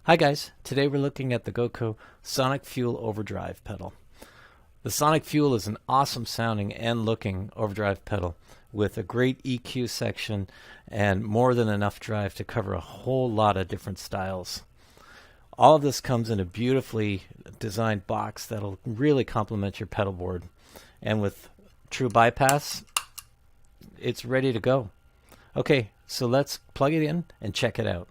Hi guys, today we're looking at the Gokko SonicFuel Overdrive pedal. The SonicFuel is an awesome sounding and looking overdrive pedal with a great EQ section and more than enough drive to cover a whole lot of different styles. All of this comes in a beautifully designed box that'll really complement your pedal board. And with true bypass, it's ready to go. Okay, so let's plug it in and check it out.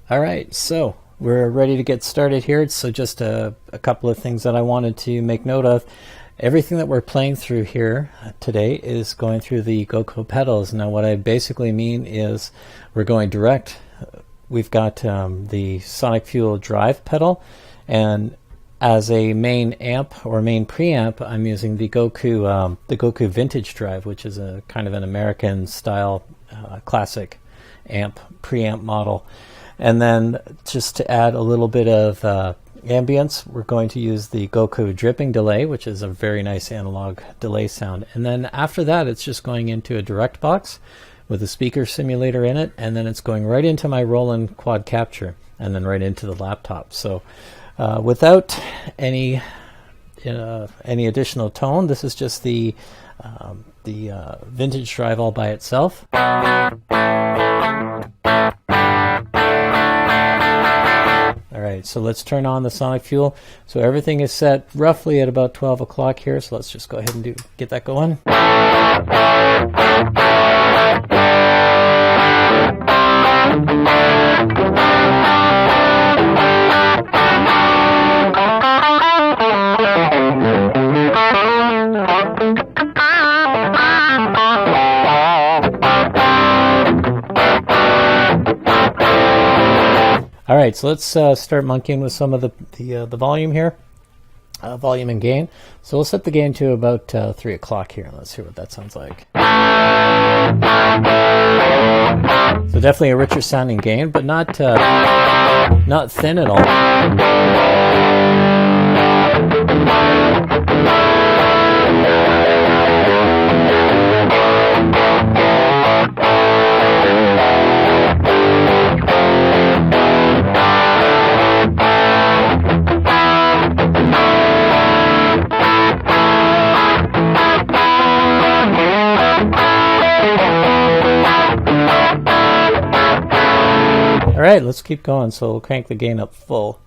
Alright, so we're ready to get started here. So just a couple of things that I wanted to make note of. Everything that we're playing through here today is going through the Gokko pedals. Now what I basically mean is we're going direct. We've got the SonicFuel Drive pedal, and as a main amp or main preamp I'm using the Gokko Vintage Drive, which is a kind of an American style classic amp preamp model. And then just to add a little bit of ambience, we're going to use the Gokko dripping delay, which is a very nice analog delay sound. And then after that, it's just going into a direct box with a speaker simulator in it, and then it's going right into my Roland quad capture, and then right into the laptop. So without any additional tone, this is just the vintage drive all by itself. Alright, so let's turn on the SonicFuel. So everything is set roughly at about 12 o'clock here, so let's just go ahead and get that going. All right, so let's start monkeying with some of the volume here, volume and gain. So we'll set the gain to about 3 o'clock here, and let's hear what that sounds like. So definitely a richer sounding gain, but not thin at all. All right, let's keep going. So we'll crank the gain up full.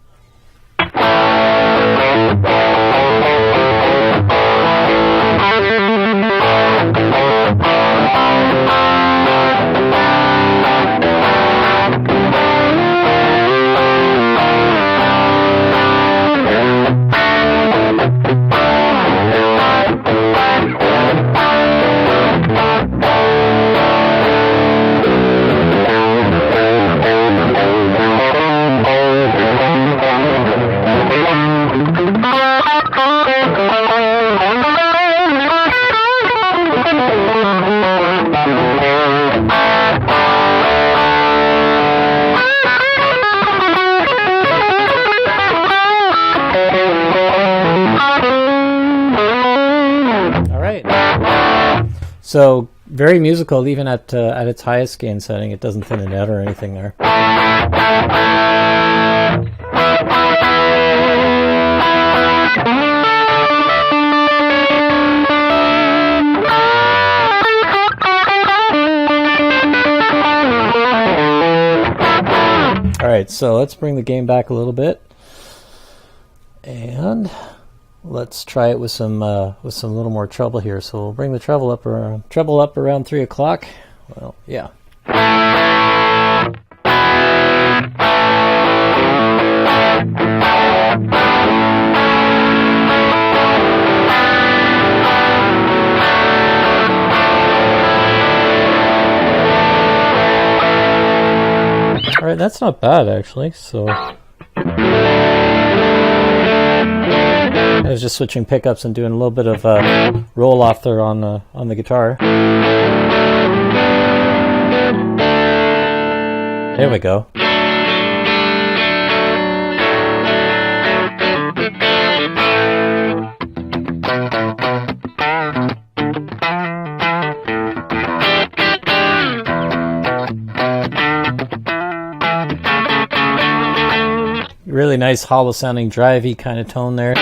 So very musical, even at its highest gain setting. It doesn't thin it out or anything there. right, so let's bring the game back a little bit, and let's try it with some little more treble here. So we'll bring the treble up around 3 o'clock. Well, yeah. All right, that's not bad actually. So I was just switching pickups and doing a little bit of roll off there on the guitar. There we go. Really nice hollow sounding drivey kind of tone there.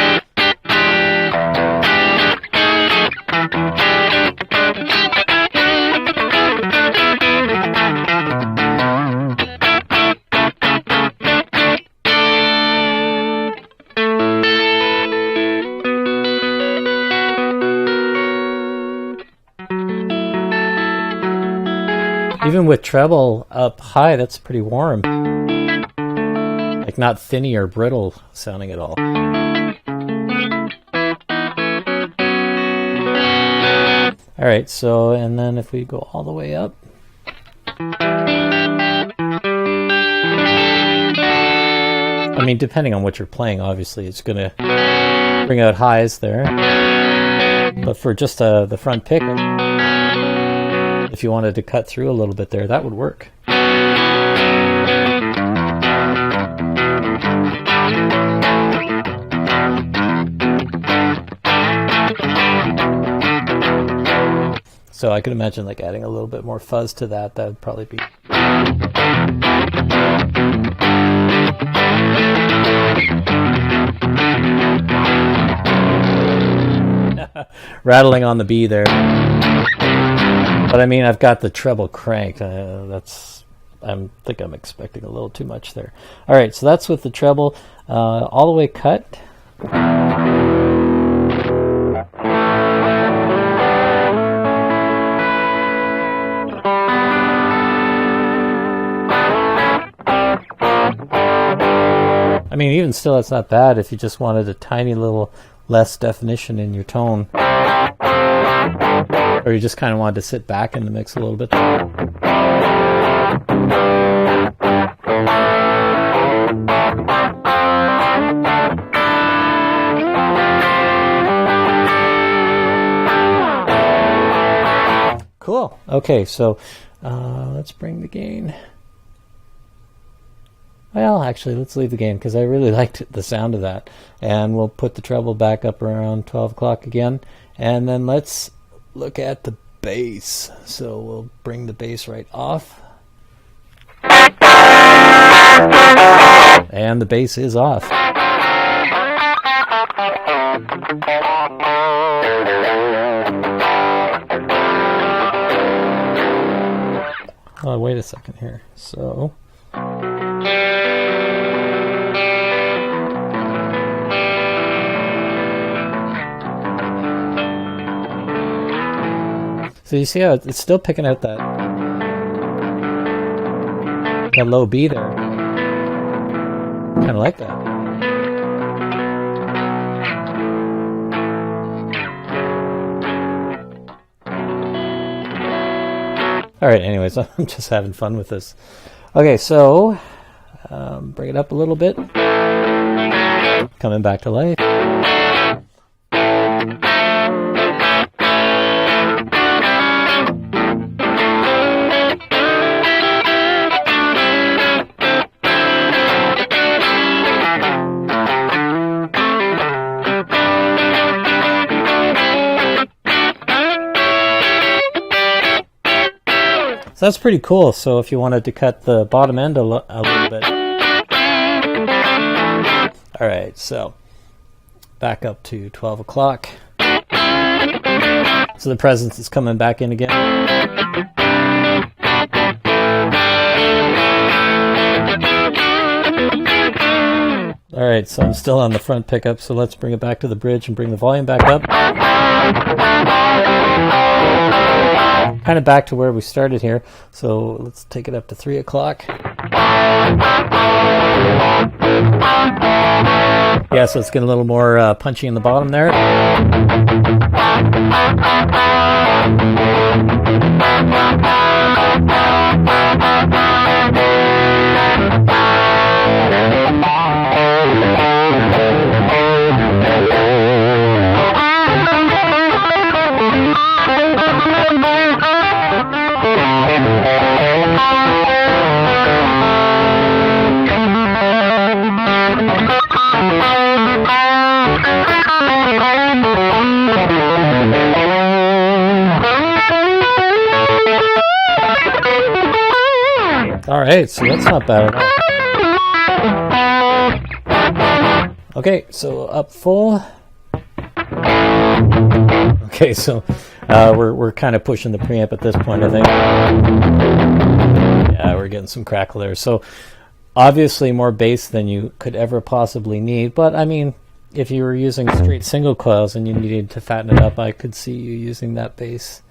Even with treble up high, that's pretty warm. Like not thinny or brittle sounding at all. All right, so, and then if we go all the way up. I mean, depending on what you're playing, obviously, it's going to bring out highs there. But for just the front pick, if you wanted to cut through a little bit there, that would work. So I could imagine like adding a little bit more fuzz to that. That would probably be... rattling on the B there. But I mean, I've got the treble cranked. I think I'm expecting a little too much there. All right, so that's with the treble all the way cut. I mean, even still, that's not bad if you just wanted a tiny little less definition in your tone. Or you just kind of wanted to sit back in the mix a little bit. Cool. Okay, so let's bring the gain. Well, actually, let's leave the gain because I really liked the sound of that. And we'll put the treble back up around 12 o'clock again. And then let's look at the bass. So we'll bring the bass right off. And the bass is off. Oh, wait a second here. So... So you see how it's still picking out that low B there. Kind of like that. All right, anyways, I'm just having fun with this. Okay, so bring it up a little bit. Coming back to life. So that's pretty cool. So if you wanted to cut the bottom end a little bit. All right, so back up to 12 o'clock. So the presence is coming back in again. All right, so I'm still on the front pickup, so let's bring it back to the bridge and bring the volume back up. Kind of back to where we started here, so let's take it up to 3 o'clock. Yeah, so it's getting a little more punchy in the bottom there. All right, so that's not bad at all. Okay, so up full. Okay, so we're kind of pushing the preamp at this point, I think. Yeah, we're getting some crackle there. So obviously more bass than you could ever possibly need, but I mean, if you were using straight single coils and you needed to fatten it up, I could see you using that bass.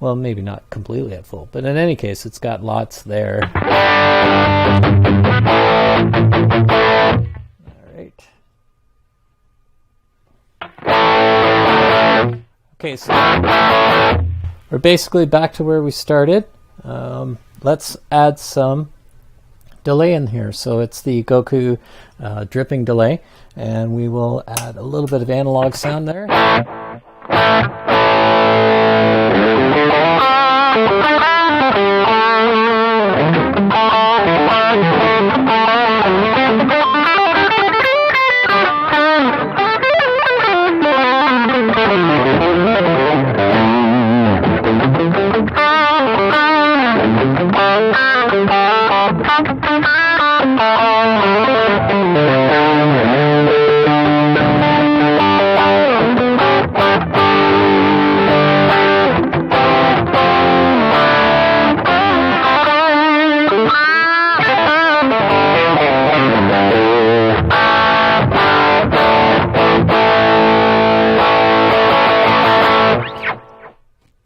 Well, maybe not completely at full, but in any case, it's got lots there. All right. Okay, so we're basically back to where we started. Let's add some delay in here. So it's the Gokko dripping delay, and we will add a little bit of analog sound there.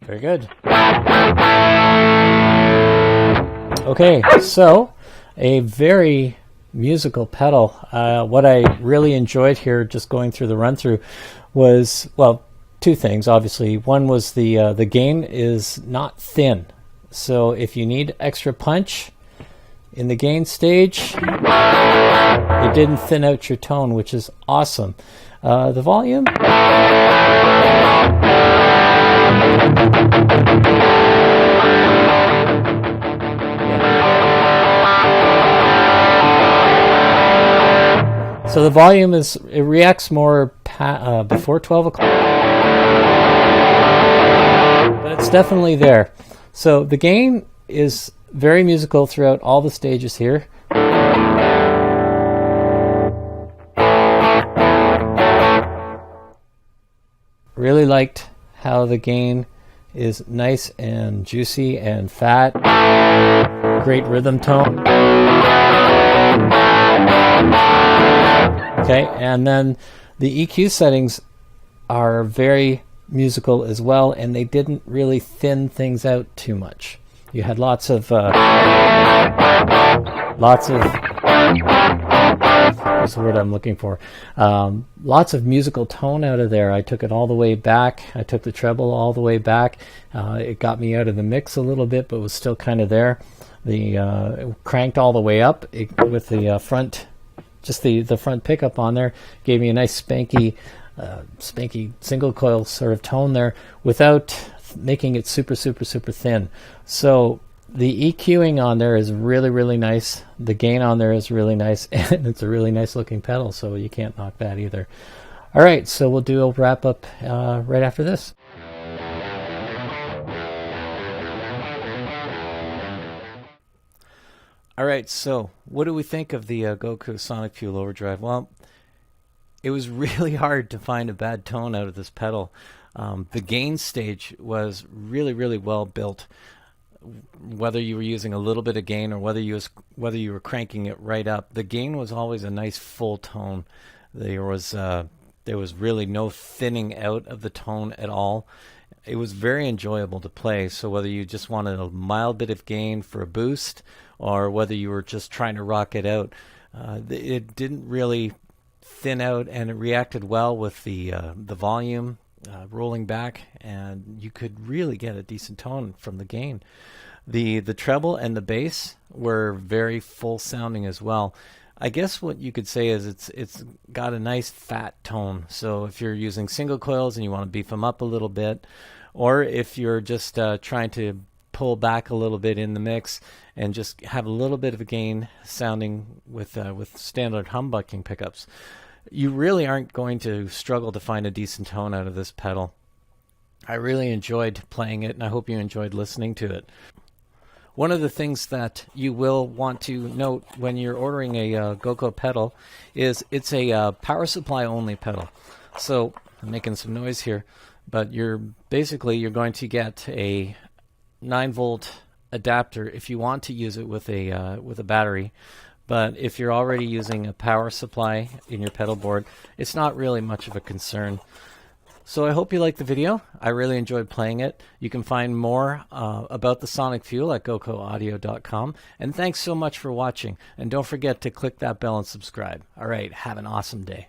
Very good. Okay, so a very musical pedal. What I really enjoyed here, just going through the run through, was, well, two things. Obviously, one was the gain is not thin, so if you need extra punch in the gain stage, it didn't thin out your tone, which is awesome. The volume. So the volume it reacts more before 12 o'clock, but it's definitely there. So the gain is very musical throughout all the stages here. Really liked how the gain is nice and juicy and fat. Great rhythm tone. Okay, and then the EQ settings are very musical as well, and they didn't really thin things out too much. You had lots of what's the word I'm looking for? Lots of musical tone out of there. I took it all the way back. I took the treble all the way back. It got me out of the mix a little bit, but was still kind of there. It cranked all the way up with the front, just the front pickup on there, gave me a nice spanky single coil sort of tone there without making it super thin. So the EQing on there is really nice. The gain on there is really nice, and it's a really nice looking pedal, so you can't knock that either. All right, so we'll do a wrap up right after this. All right, so what do we think of the Gokko SonicFuel Overdrive? Well, it was really hard to find a bad tone out of this pedal. The gain stage was really well built. whether you were using a little bit of gain or whether you were cranking it right up, the gain was always a nice full tone. There was really no thinning out of the tone at all. It was very enjoyable to play. So whether you just wanted a mild bit of gain for a boost, or whether you were just trying to rock it out, it didn't really thin out, and it reacted well with the volume rolling back, and you could really get a decent tone from the gain. The treble and the bass were very full sounding as well. I guess what you could say is it's got a nice fat tone. So if you're using single coils and you want to beef them up a little bit, or if you're just trying to pull back a little bit in the mix and just have a little bit of a gain sounding with standard humbucking pickups, you really aren't going to struggle to find a decent tone out of this pedal. I really enjoyed playing it, and I hope you enjoyed listening to it. One of the things that you will want to note when you're ordering a Gokko pedal is it's a power supply only pedal. So I'm making some noise here, but you're going to get a 9-volt adapter if you want to use it with a battery. But if you're already using a power supply in your pedal board, it's not really much of a concern. So I hope you liked the video. I really enjoyed playing it. You can find more about the SonicFuel at GokkoAudio.com. And thanks so much for watching. And don't forget to click that bell and subscribe. All right, have an awesome day.